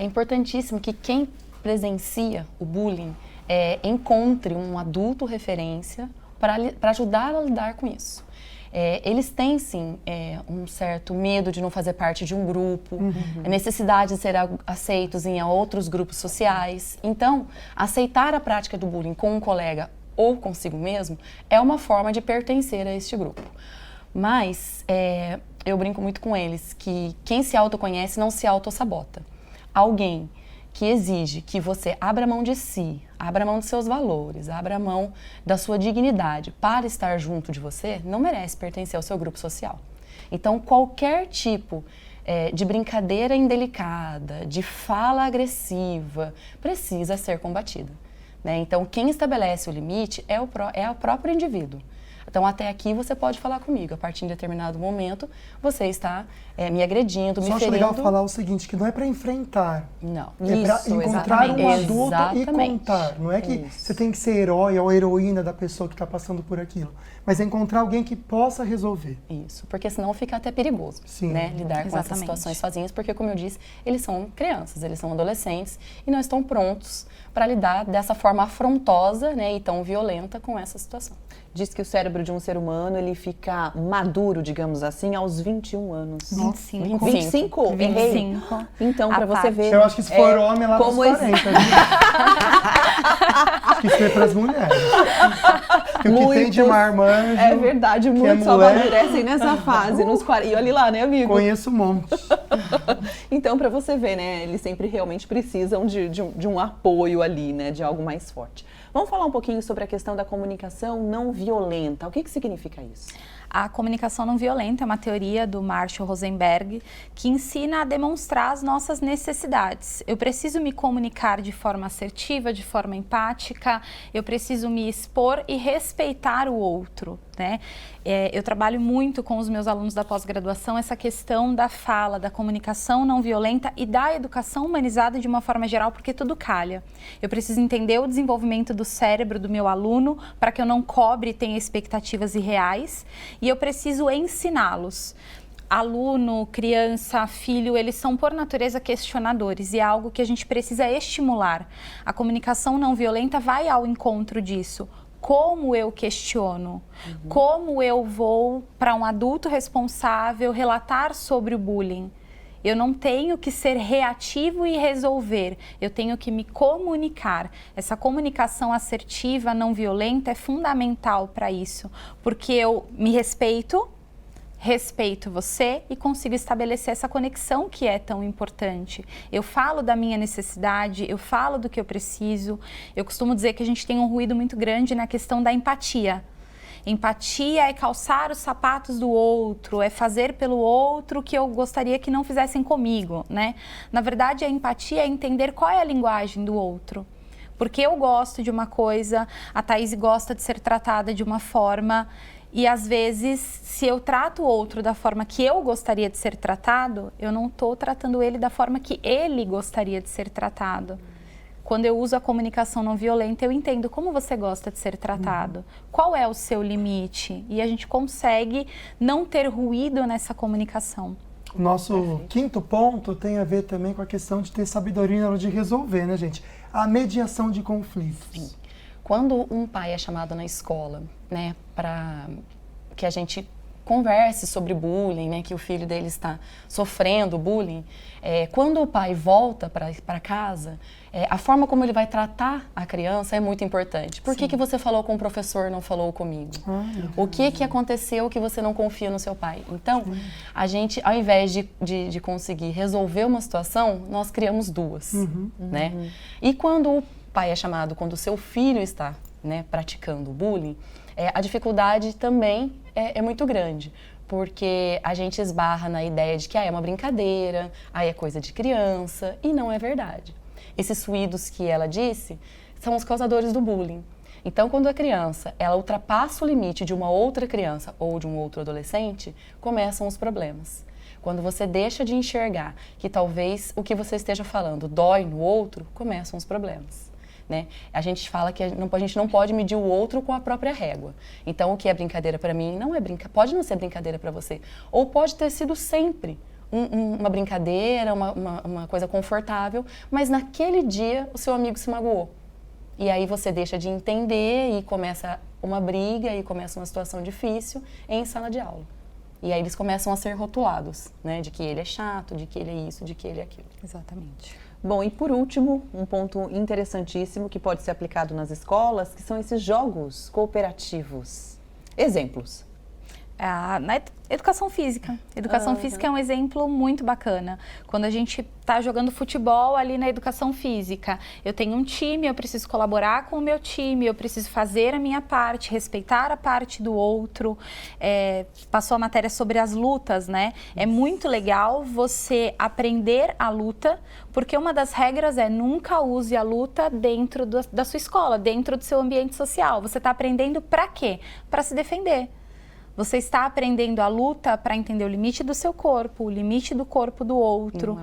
importantíssimo que quem presencia o bullying encontre um adulto referência para ajudar a lidar com isso. Eles têm, sim, um certo medo de não fazer parte de um grupo, a necessidade de ser aceitos em outros grupos sociais. Então, aceitar a prática do bullying com um colega ou consigo mesmo é uma forma de pertencer a este grupo. Mas eu brinco muito com eles que quem se autoconhece não se autossabota. Alguém que exige que você abra mão de si, abra mão dos seus valores, abra mão da sua dignidade para estar junto de você, não merece pertencer ao seu grupo social. Então, qualquer tipo de brincadeira indelicada, de fala agressiva, precisa ser combatida, né? Então, quem estabelece o limite é o próprio indivíduo. Então, até aqui você pode falar comigo. A partir de determinado momento, você está me agredindo, me ferindo. Só acho legal falar o seguinte, que não é para enfrentar. Não. É para encontrar um adulto e contar. Não é que você tem que ser herói ou heroína da pessoa que está passando por aquilo. Mas é encontrar alguém que possa resolver. Isso, porque senão fica até perigoso, né? Lidar com essas situações sozinhos. Porque, como eu disse, eles são crianças, eles são adolescentes e não estão prontos para lidar dessa forma afrontosa, né, e tão violenta com essa situação. Diz que o cérebro de um ser humano, ele fica maduro, digamos assim, aos 21 anos. 25. 25? 25. Então, para você ver... Eu acho que se for homem, ela como nos 40. Acho que isso é para as mulheres. Que o que tem de marmanjo... É verdade, muitos só amadurecem nessa fase, nos 40. E olha lá, né, amigo? Conheço um monte. Então, para você ver, né, eles sempre realmente precisam de um apoio ali, né, de algo mais forte. Vamos falar um pouquinho sobre a questão da comunicação não violenta. O que significa isso? A comunicação não violenta é uma teoria do Marshall Rosenberg que ensina a demonstrar as nossas necessidades. Eu preciso me comunicar de forma assertiva, de forma empática, eu preciso me expor e respeitar o outro, né? Eu trabalho muito com os meus alunos da pós-graduação essa questão da fala, da comunicação não violenta e da educação humanizada de uma forma geral, porque tudo calha. Eu preciso entender o desenvolvimento do cérebro do meu aluno para que eu não cobre e tenha expectativas irreais, e eu preciso ensiná-los. Aluno, criança, filho, eles são por natureza questionadores e é algo que a gente precisa estimular. A comunicação não violenta vai ao encontro disso. Como eu questiono? Como eu vou para um adulto responsável relatar sobre o bullying? Eu não tenho que ser reativo e resolver, eu tenho que me comunicar. Essa comunicação assertiva, não violenta, é fundamental para isso, porque eu me respeito, respeito você e consigo estabelecer essa conexão que é tão importante. Eu falo da minha necessidade, eu falo do que eu preciso. Eu costumo dizer que a gente tem um ruído muito grande na questão da empatia. Empatia é calçar os sapatos do outro, é fazer pelo outro o que eu gostaria que não fizessem comigo, né? Na verdade, a empatia é entender qual é a linguagem do outro. Porque eu gosto de uma coisa, a Thaís gosta de ser tratada de uma forma, e às vezes, se eu trato o outro da forma que eu gostaria de ser tratado, eu não estou tratando ele da forma que ele gostaria de ser tratado. Quando eu uso a comunicação não violenta, eu entendo como você gosta de ser tratado, qual é o seu limite, e a gente consegue não ter ruído nessa comunicação. O nosso quinto ponto tem a ver também com a questão de ter sabedoria na hora de resolver, né, gente? A mediação de conflitos. Sim. Quando um pai é chamado na escola, né, para que a gente converse sobre bullying, né, que o filho dele está sofrendo bullying, quando o pai volta para casa, a forma como ele vai tratar a criança é muito importante. Por que você falou com o professor e não falou comigo? O que aconteceu que você não confia no seu pai? Então, a gente, ao invés de conseguir resolver uma situação, nós criamos duas, né? E quando o pai é chamado, quando o seu filho está, né, praticando bullying, a dificuldade também é muito grande, porque a gente esbarra na ideia de que é uma brincadeira, é coisa de criança, e não é verdade. Esses ruídos que ela disse são os causadores do bullying. Então, quando a criança ela ultrapassa o limite de uma outra criança ou de um outro adolescente, começam os problemas. Quando você deixa de enxergar que talvez o que você esteja falando dói no outro, começam os problemas. Né? A gente fala que a gente não pode medir o outro com a própria régua. Então, o que é brincadeira para mim não é pode não ser brincadeira para você. Ou pode ter sido sempre uma brincadeira, uma coisa confortável, mas naquele dia o seu amigo se magoou. E aí você deixa de entender e começa uma briga e começa uma situação difícil em sala de aula. E aí eles começam a ser rotulados, né? De que ele é chato, de que ele é isso, de que ele é aquilo. Exatamente. Bom, e por último, um ponto interessantíssimo que pode ser aplicado nas escolas, que são esses jogos cooperativos. Exemplos. Na educação física. Educação física é um exemplo muito bacana. Quando a gente está jogando futebol ali na educação física, eu tenho um time, eu preciso colaborar com o meu time, eu preciso fazer a minha parte, respeitar a parte do outro. Passou a matéria sobre as lutas, né? É muito legal você aprender a luta, porque uma das regras é nunca use a luta dentro da sua escola, dentro do seu ambiente social. Você está aprendendo para quê? Para se defender. Você está aprendendo a luta para entender o limite do seu corpo, o limite do corpo do outro.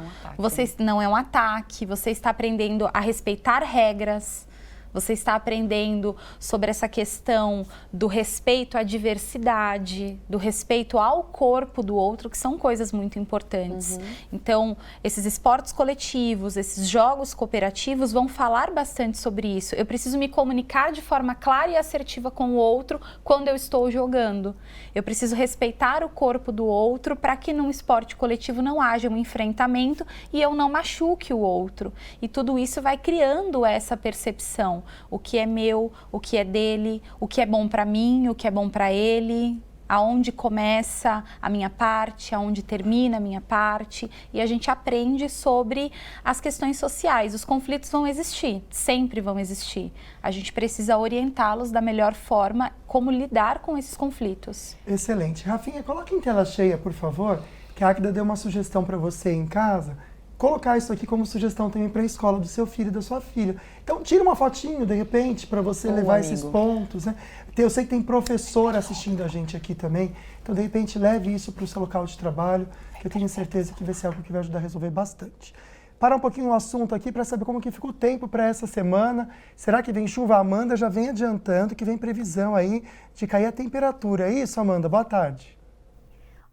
Não é um ataque. Você está aprendendo a respeitar regras. Você está aprendendo sobre essa questão do respeito à diversidade, do respeito ao corpo do outro, que são coisas muito importantes. Então, esses esportes coletivos, esses jogos cooperativos vão falar bastante sobre isso. Eu preciso me comunicar de forma clara e assertiva com o outro quando eu estou jogando. Eu preciso respeitar o corpo do outro para que num esporte coletivo não haja um enfrentamento e eu não machuque o outro. E tudo isso vai criando essa percepção. O que é meu, o que é dele, o que é bom para mim, o que é bom para ele, aonde começa a minha parte, aonde termina a minha parte, e a gente aprende sobre as questões sociais. Os conflitos vão existir, sempre vão existir. A gente precisa orientá-los da melhor forma, como lidar com esses conflitos. Excelente. Rafinha, coloque em tela cheia, por favor, que a Águida deu uma sugestão para você em casa. Colocar isso aqui como sugestão também para a escola do seu filho e da sua filha. Então, tira uma fotinho, de repente, para você levar esses pontos, né? Eu sei que tem professor assistindo a gente aqui também, então, de repente, leve isso para o seu local de trabalho, que eu tenho certeza que vai ser algo que vai ajudar a resolver bastante. Parar um pouquinho o assunto aqui para saber como que fica o tempo para essa semana. Será que vem chuva? A Amanda já vem adiantando que vem previsão aí de cair a temperatura. É isso, Amanda? Boa tarde.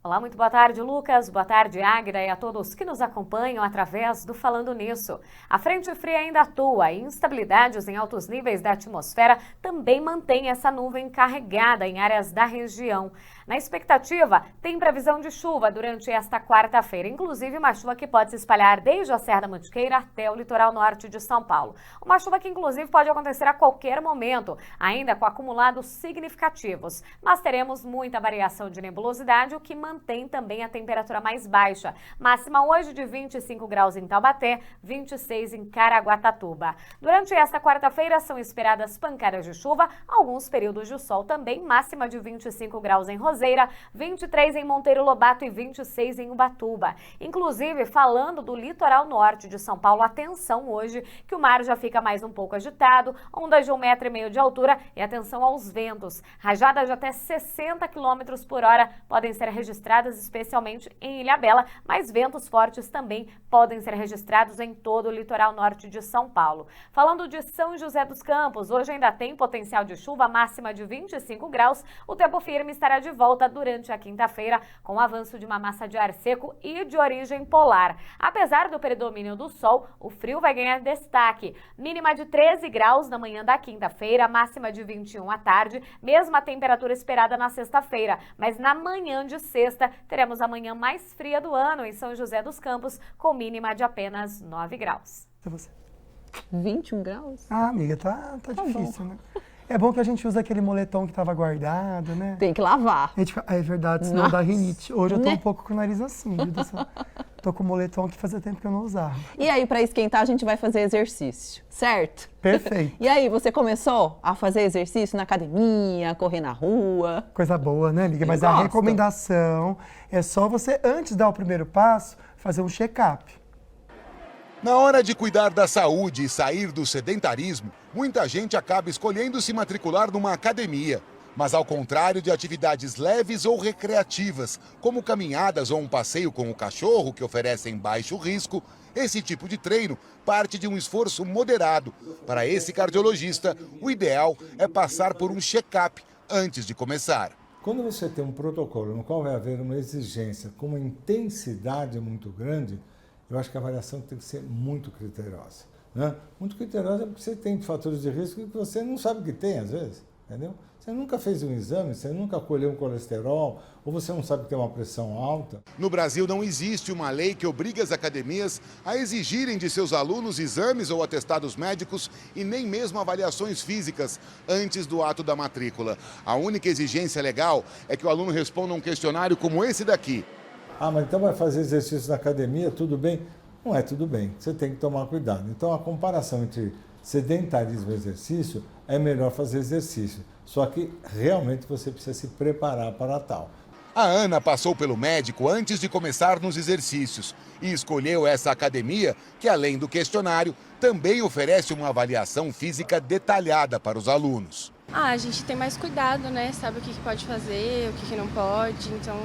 Olá, muito boa tarde, Lucas. Boa tarde, Águida, e a todos que nos acompanham através do Falando Nisso. A frente fria ainda atua e instabilidades em altos níveis da atmosfera também mantém essa nuvem carregada em áreas da região. Na expectativa, tem previsão de chuva durante esta quarta-feira, inclusive uma chuva que pode se espalhar desde a Serra da Mantiqueira até o litoral norte de São Paulo. Uma chuva que, inclusive, pode acontecer a qualquer momento, ainda com acumulados significativos. Mas teremos muita variação de nebulosidade, o que mantém mantém também a temperatura mais baixa. Máxima hoje de 25 graus em Taubaté, 26 em Caraguatatuba. Durante esta quarta-feira são esperadas pancadas de chuva, alguns períodos de sol também, máxima de 25 graus em Roseira, 23 em Monteiro Lobato e 26 em Ubatuba. Inclusive, falando do litoral norte de São Paulo, atenção hoje que o mar já fica mais um pouco agitado, ondas de 1,5 metro de altura e atenção aos ventos. Rajadas de até 60 km por hora podem ser registradas, especialmente em Ilhabela, mas ventos fortes também podem ser registrados em todo o litoral norte de São Paulo. Falando de São José dos Campos, hoje ainda tem potencial de chuva, máxima de 25 graus. O tempo firme estará de volta durante a quinta-feira, com o avanço de uma massa de ar seco e de origem polar. Apesar do predomínio do sol, o frio vai ganhar destaque. Mínima de 13 graus na manhã da quinta-feira, máxima de 21 à tarde, mesma temperatura esperada na sexta-feira. Mas na manhã de sexta, teremos a manhã mais fria do ano em São José dos Campos, com mínima de apenas 9 graus. 21 graus? Ah, amiga, tá difícil, né? É bom que a gente usa aquele moletom que tava guardado, né? Tem que lavar. É verdade, senão dá rinite. Hoje eu tô um pouco com o nariz assim, viu? Tô com o moletom que fazia tempo que eu não usava. E aí, para esquentar, a gente vai fazer exercício, certo? Perfeito. E aí, você começou a fazer exercício na academia, correr na rua? Coisa boa, né, amiga? Mas a recomendação é só você, antes de dar o primeiro passo, fazer um check-up. Na hora de cuidar da saúde e sair do sedentarismo, muita gente acaba escolhendo se matricular numa academia. Mas ao contrário de atividades leves ou recreativas, como caminhadas ou um passeio com o cachorro, que oferecem baixo risco, esse tipo de treino parte de um esforço moderado. Para esse cardiologista, o ideal é passar por um check-up antes de começar. Quando você tem um protocolo no qual vai haver uma exigência com uma intensidade muito grande, eu acho que a avaliação tem que ser muito criteriosa, né? Muito criteriosa porque você tem fatores de risco que você não sabe que tem, às vezes, entendeu? Você nunca fez um exame, você nunca colheu um colesterol, ou você não sabe que tem uma pressão alta. No Brasil não existe uma lei que obrigue as academias a exigirem de seus alunos exames ou atestados médicos e nem mesmo avaliações físicas antes do ato da matrícula. A única exigência legal é que o aluno responda a um questionário como esse daqui. Ah, mas então vai fazer exercício na academia, tudo bem? Não é tudo bem, você tem que tomar cuidado. Então a comparação entre sedentarismo e exercício é melhor fazer exercício. Só que realmente você precisa se preparar para tal. A Ana passou pelo médico antes de começar nos exercícios e escolheu essa academia que, além do questionário, também oferece uma avaliação física detalhada para os alunos. A gente tem mais cuidado, né? Sabe o que pode fazer, o que não pode, então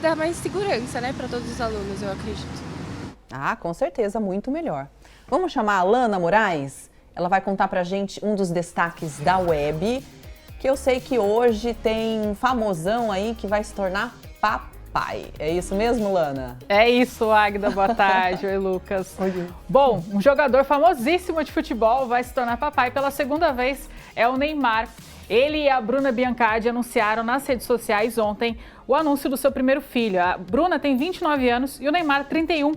dá mais segurança, né, para todos os alunos, eu acredito. Ah, com certeza, muito melhor. Vamos chamar a Alana Moraes? Ela vai contar pra gente um dos destaques da web, que eu sei que hoje tem um famosão aí que vai se tornar papai. É isso mesmo, Lana? É isso, Agda. Boa tarde. Oi, Lucas. Oi. Bom, um jogador famosíssimo de futebol vai se tornar papai pela segunda vez, é o Neymar. Ele e a Bruna Biancardi anunciaram nas redes sociais ontem o anúncio do seu primeiro filho. A Bruna tem 29 anos e o Neymar 31.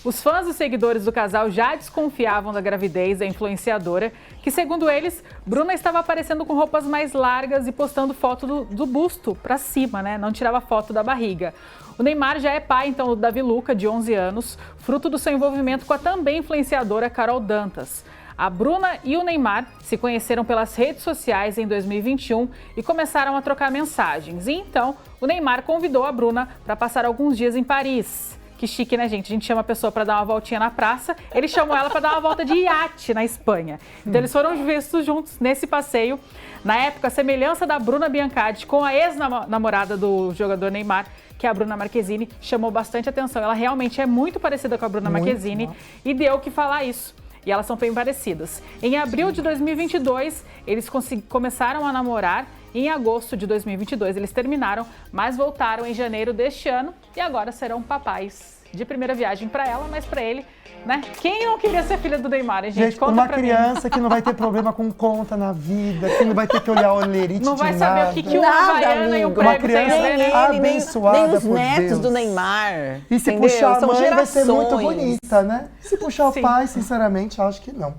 Os fãs e seguidores do casal já desconfiavam da gravidez da influenciadora, que, segundo eles, Bruna estava aparecendo com roupas mais largas e postando foto do busto para cima, né? Não tirava foto da barriga. O Neymar já é pai, então, do Davi Luca, de 11 anos, fruto do seu envolvimento com a também influenciadora Carol Dantas. A Bruna e o Neymar se conheceram pelas redes sociais em 2021 e começaram a trocar mensagens. E então, o Neymar convidou a Bruna para passar alguns dias em Paris. Que chique, né, gente? A gente chama a pessoa para dar uma voltinha na praça, ele chamou ela para dar uma volta de iate na Espanha. Então, eles foram vistos juntos nesse passeio. Na época, a semelhança da Bruna Biancardi com a ex-namorada do jogador Neymar, que é a Bruna Marquezine, chamou bastante atenção. Ela realmente é muito parecida com a Bruna Marquezine e deu o que falar isso. E elas são bem parecidas. Em abril de 2022, eles começaram a namorar. Em agosto de 2022, eles terminaram, mas voltaram em janeiro deste ano e agora serão papais. De primeira viagem para ela, mas para ele, né? Quem não queria ser filha do Neymar, hein, gente? Conta uma pra criança mim. Que não vai ter problema com conta na vida, que não vai ter que olhar olerite não vai de saber nada. o que uma havaiana e um prego uma criança tem a ver, né? abençoada nem os por netos Deus. do Neymar. E se entendeu? puxar a São mãe vai ser muito gerações. bonita, né? Se puxar o pai, sinceramente, acho que não.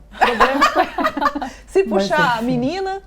Se puxar Mas, a menina...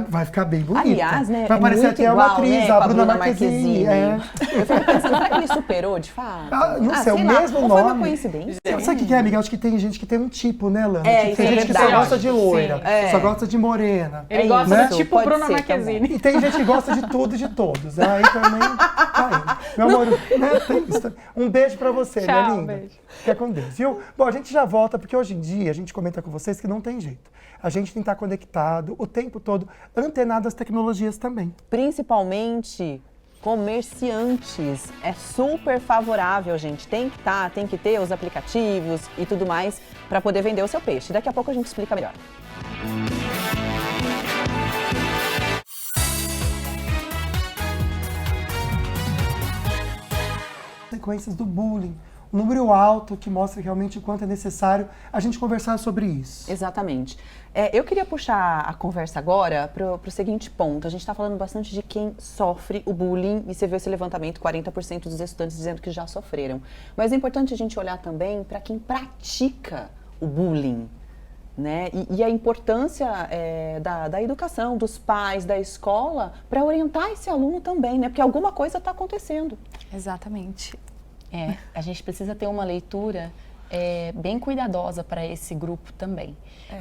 Vai ficar bem bonita. Aliás, né, vai aparecer muito até igual, uma atriz, né, a Bruna Marquezine. Eu fico pensando, será que ele superou de fato? Não sei, o lá, mesmo ou nome. Foi uma coincidência. Sabe o que é, amiga? Acho que tem gente que tem um tipo, né, Lana? Tem gente que só gosta de loira, só gosta de morena. Ele gosta do tipo Bruna Marquezine. E tem gente que gosta de tudo e de todos. Aí também tá aí. Meu amor, né, tem isso. Um beijo pra você, minha linda. Beijo. Fica com Deus, viu? Bom, a gente já volta, porque hoje em dia a gente comenta com vocês que não tem jeito. A gente tem que estar conectado o tempo todo, antenado às tecnologias também. Principalmente comerciantes. É super favorável, gente. Tem que ter os aplicativos e tudo mais para poder vender o seu peixe. Daqui a pouco a gente explica melhor. Consequências do bullying. Um número alto que mostra realmente o quanto é necessário a gente conversar sobre isso. Exatamente. Eu queria puxar a conversa agora para o seguinte ponto. A gente está falando bastante de quem sofre o bullying e você vê esse levantamento, 40% dos estudantes dizendo que já sofreram. Mas é importante a gente olhar também para quem pratica o bullying, né? E a importância da educação, dos pais, da escola, para orientar esse aluno também, né? Porque alguma coisa está acontecendo. Exatamente. A gente precisa ter uma leitura bem cuidadosa para esse grupo também.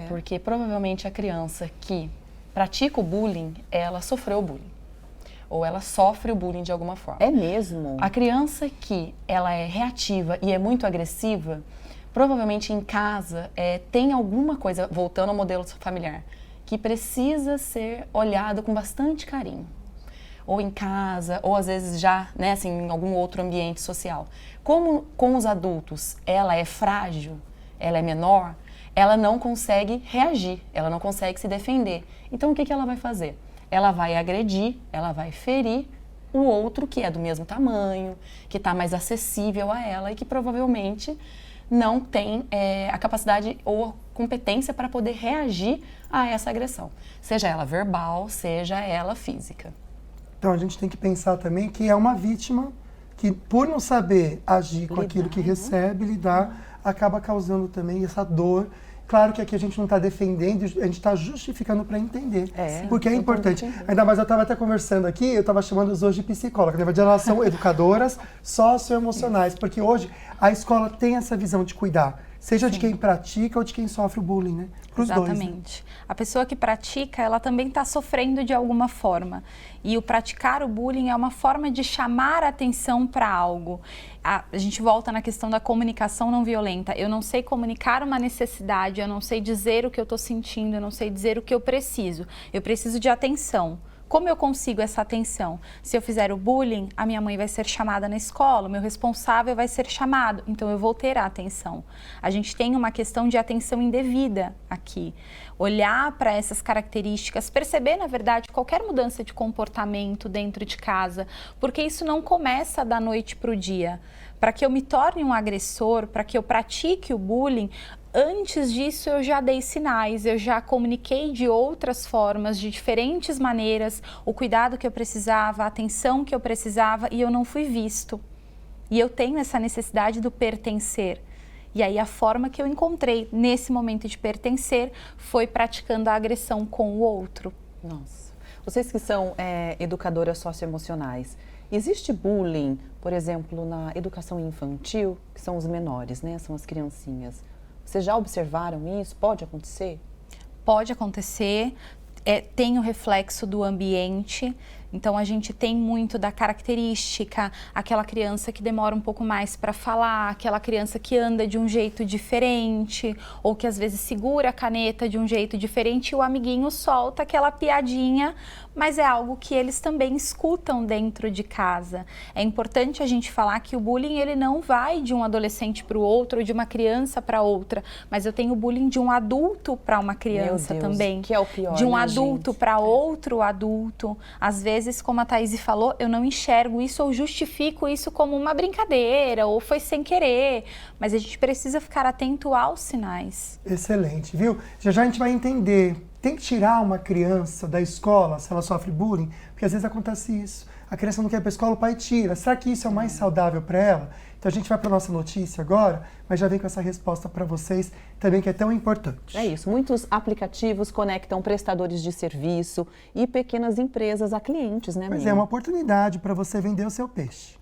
Porque provavelmente a criança que pratica o bullying, ela sofreu o bullying. Ou ela sofre o bullying de alguma forma. É mesmo? A criança que ela é reativa e é muito agressiva, provavelmente em casa tem alguma coisa, voltando ao modelo familiar, que precisa ser olhado com bastante carinho. Ou em casa, ou às vezes já, né, assim, em algum outro ambiente social. Como com os adultos ela é frágil, ela é menor, ela não consegue reagir, ela não consegue se defender. Então o que ela vai fazer? Ela vai agredir, ela vai ferir o outro que é do mesmo tamanho, que está mais acessível a ela e que provavelmente não tem a capacidade ou competência para poder reagir a essa agressão. Seja ela verbal, seja ela física. Então a gente tem que pensar também que é uma vítima que, por não saber agir com aquilo que recebe, lidar, acaba causando também essa dor. Claro que aqui a gente não está defendendo, a gente está justificando para entender, porque é importante. Ainda mais eu estava até conversando aqui, eu estava chamando hoje de psicóloga, na verdade elas são educadoras socioemocionais, porque hoje a escola tem essa visão de cuidar, seja de quem pratica ou de quem sofre o bullying, né? Pros Exatamente. Dois, né? A pessoa que pratica, ela também está sofrendo de alguma forma. E o praticar o bullying é uma forma de chamar a atenção para algo. A gente volta na questão da comunicação não violenta. Eu não sei comunicar uma necessidade, eu não sei dizer o que eu estou sentindo, eu não sei dizer o que eu preciso. Eu preciso de atenção. Como eu consigo essa atenção? Se eu fizer o bullying, a minha mãe vai ser chamada na escola, o meu responsável vai ser chamado, então eu vou ter a atenção. A gente tem uma questão de atenção indevida aqui. Olhar para essas características, perceber, na verdade, qualquer mudança de comportamento dentro de casa, porque isso não começa da noite para o dia. Para que eu me torne um agressor, para que eu pratique o bullying, antes disso eu já dei sinais, eu já comuniquei de outras formas, de diferentes maneiras, o cuidado que eu precisava, a atenção que eu precisava e eu não fui visto. E eu tenho essa necessidade do pertencer. E aí a forma que eu encontrei nesse momento de pertencer foi praticando a agressão com o outro. Nossa. Vocês que são educadoras socioemocionais, existe bullying, por exemplo, na educação infantil, que são os menores, né? São as criancinhas. Vocês já observaram isso? Pode acontecer? Pode acontecer. Tem o reflexo do ambiente. Então, a gente tem muito da característica, aquela criança que demora um pouco mais para falar, aquela criança que anda de um jeito diferente, ou que às vezes segura a caneta de um jeito diferente e o amiguinho solta aquela piadinha, mas é algo que eles também escutam dentro de casa. É importante a gente falar que o bullying ele não vai de um adolescente para o outro, ou de uma criança para outra, mas eu tenho o bullying de um adulto para uma criança também. Que é o pior, de um adulto para outro adulto. Às vezes, como a Thaís falou, eu não enxergo isso ou justifico isso como uma brincadeira ou foi sem querer, mas a gente precisa ficar atento aos sinais. Excelente, viu? Já a gente vai entender. Tem que tirar uma criança da escola se ela sofre bullying, porque às vezes acontece isso. a criança não quer ir para a escola, o pai tira. Será que isso é o mais saudável para ela? Então a gente vai para a nossa notícia agora, mas já vem com essa resposta para vocês também, que é tão importante. É isso, muitos aplicativos conectam prestadores de serviço e pequenas empresas a clientes, né, Mas menina? é uma oportunidade para você vender o seu peixe.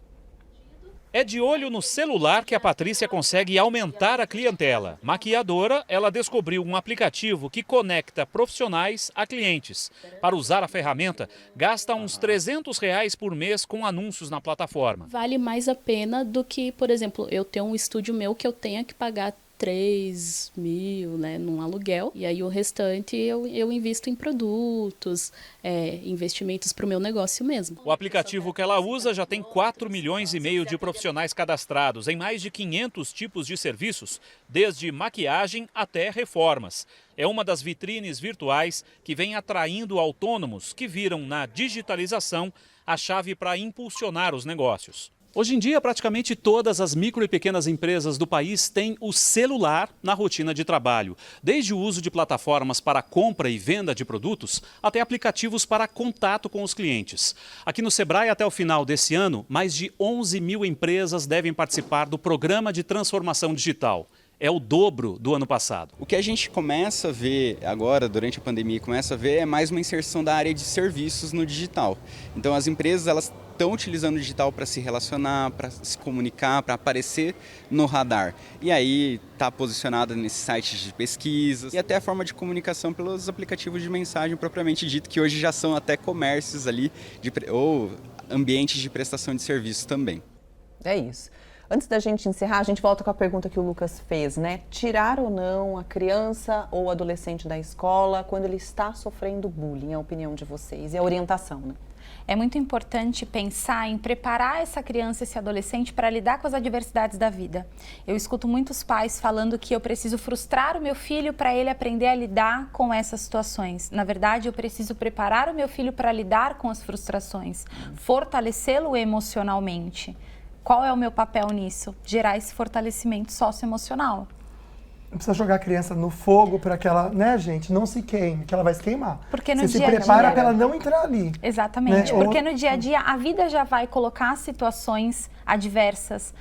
É de olho no celular que a Patrícia consegue aumentar a clientela. Maquiadora, ela descobriu um aplicativo que conecta profissionais a clientes. Para usar a ferramenta, gasta uns R$300 por mês com anúncios na plataforma. Vale mais a pena do que, por exemplo, eu ter um estúdio meu que eu tenha que pagar 3 mil, né, num aluguel, e aí o restante eu invisto em produtos, investimentos para o meu negócio mesmo. O aplicativo que ela usa já tem 4,5 milhões de profissionais cadastrados em mais de 500 tipos de serviços, desde maquiagem até reformas. É uma das vitrines virtuais que vem atraindo autônomos que viram na digitalização a chave para impulsionar os negócios. Hoje em dia, praticamente todas as micro e pequenas empresas do país têm o celular na rotina de trabalho. Desde o uso de plataformas para compra e venda de produtos, até aplicativos para contato com os clientes. Aqui no Sebrae, até o final desse ano, mais de 11 mil empresas devem participar do Programa de Transformação Digital. É o dobro do ano passado. O que a gente começa a ver agora, durante a pandemia, é mais uma inserção da área de serviços no digital. Então as empresas, elas estão utilizando o digital para se relacionar, para se comunicar, para aparecer no radar. E aí está posicionada nesses sites de pesquisas e até a forma de comunicação pelos aplicativos de mensagem propriamente dito, que hoje já são até comércios ali, ou ambientes de prestação de serviço também. É isso. Antes da gente encerrar, a gente volta com a pergunta que o Lucas fez, né? Tirar ou não a criança ou adolescente da escola quando ele está sofrendo bullying, é a opinião de vocês, e a orientação, né? É muito importante pensar em preparar essa criança, esse adolescente para lidar com as adversidades da vida. Eu escuto muitos pais falando que eu preciso frustrar o meu filho para ele aprender a lidar com essas situações. Na verdade, eu preciso preparar o meu filho para lidar com as frustrações, fortalecê-lo emocionalmente. Qual é o meu papel nisso? Gerar esse fortalecimento socioemocional. Não precisa jogar a criança no fogo para que ela, né, gente, não se queime, que ela vai se queimar. Porque no Você dia se prepara a dia, para ela não entrar ali. Exatamente, né? porque no dia a dia a vida já vai colocar situações adversas,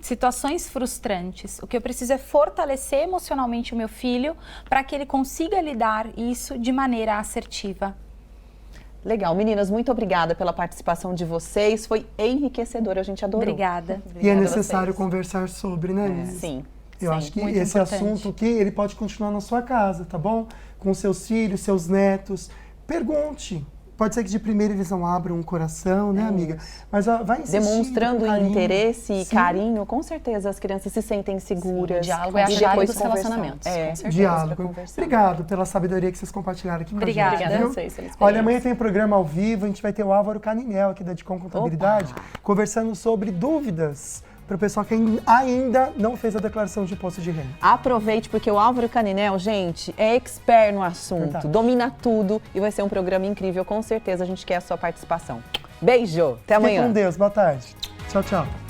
situações frustrantes. O que eu preciso é fortalecer emocionalmente o meu filho para que ele consiga lidar isso de maneira assertiva. Legal, meninas, muito obrigada pela participação de vocês, foi enriquecedor, a gente adorou. Obrigada. E é necessário conversar sobre, né, Liz? Sim. Eu acho que esse assunto aqui, ele pode continuar na sua casa, tá bom? Com seus filhos, seus netos. Pergunte. Pode ser que de primeira eles não abram um coração, né, amiga? Mas vai insistindo. Demonstrando interesse e carinho, com certeza as crianças se sentem seguras. Sim, o diálogo é a chave dos relacionamentos. Com certeza, diálogo. Obrigado pela sabedoria que vocês compartilharam aqui com a gente. Obrigada a vocês. Olha, amanhã tem programa ao vivo, a gente vai ter o Álvaro Caninel aqui da Dicom Contabilidade, conversando sobre dúvidas para o pessoal que ainda não fez a declaração de imposto de renda. Aproveite, porque o Álvaro Caninel, gente, é expert no assunto, domina tudo e vai ser um programa incrível, com certeza a gente quer a sua participação. Beijo, até amanhã. Fique com Deus, boa tarde. Tchau, tchau.